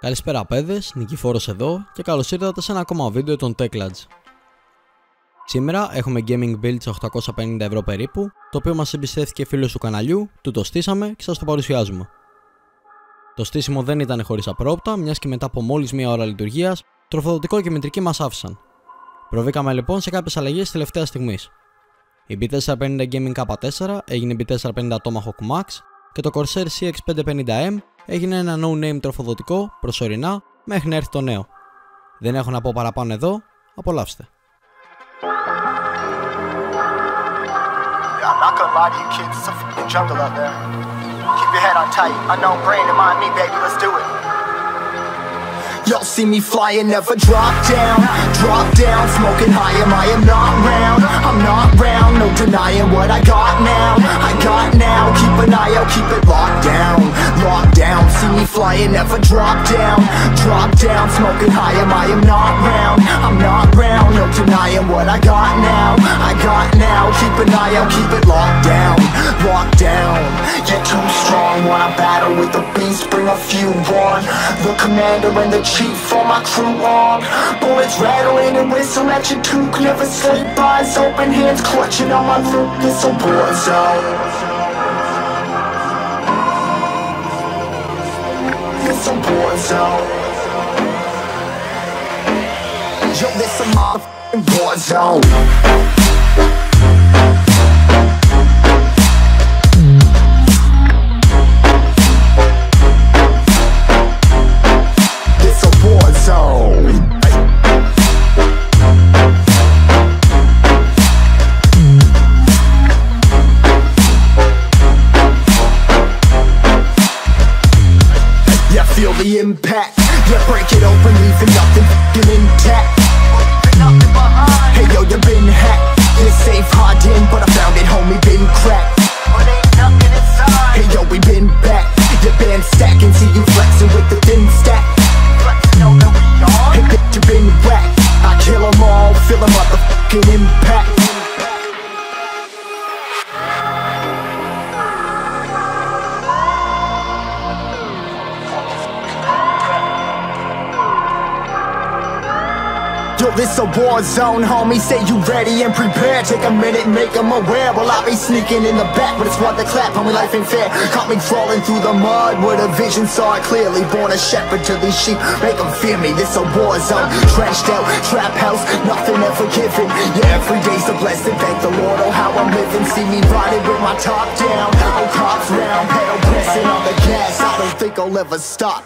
Καλησπέρα παιδες, Νικηφόρος εδώ και καλώς ήρθατε σε ένα ακόμα βίντεο των TechLads. Σήμερα έχουμε gaming build σε 850 ευρώ περίπου, το οποίο μας εμπιστεύτηκε φίλος του καναλιού, του το στήσαμε και σας το παρουσιάζουμε. Το στήσιμο δεν ήταν χωρίς απρόπτα, μιας και μετά από μόλις μία ώρα λειτουργίας, τροφοδοτικό και μετρική μας άφησαν. Προβήκαμε λοιπόν σε κάποιες αλλαγές τελευταία στιγμής. Η B450 Gaming K4 έγινε B450 Tomahawk Max και το Corsair CX550M έγινε ένα no-name τροφοδοτικό προσωρινά μέχρι να έρθει το νέο. Δεν έχω να πω παραπάνω εδώ, απολαύστε. Y'all see me flying, never drop down, smoking high, I am not round, I'm not round, no denying what I got now, keep an eye out, keep it locked down, see me flying, never drop down, smoking high, I am not round, I'm not round, no denying what I got now, keep an eye out, keep it locked down, you're too strong, wanna battle with the beast, bring a few on, the commander and the chief for my crew on. Bullets rattling and whistle at your toque. Never sleep, eyes open, hands clutching on my loot. This a war zone. This a war zone. Yo, this a motherfucking war zone. Feel the impact, yeah, break it open, leaving nothing f***ing intact. Hey yo, you been hacked, you're safe, hard in, but I found it, homie, been cracked. Hey yo, we been back, your band stacking, see you flexing with the thin stack. Hey bitch, you been whacked, I kill them all, feel the motherfucking impact. Yo, this a war zone, homie, say you ready and prepared. Take a minute, make them aware. Well, I be sneaking in the back, but it's what the clap, homie, life ain't fair. Caught me crawling through the mud with a vision, saw it clearly. Born a shepherd to these sheep, make them fear me. This a war zone, trashed out, trap house, nothing ever given. Yeah, every day's a blessing, thank the Lord, oh how I'm living. See me riding with my top down, oh cops round, pedal pressing on the gas. I don't think I'll ever stop.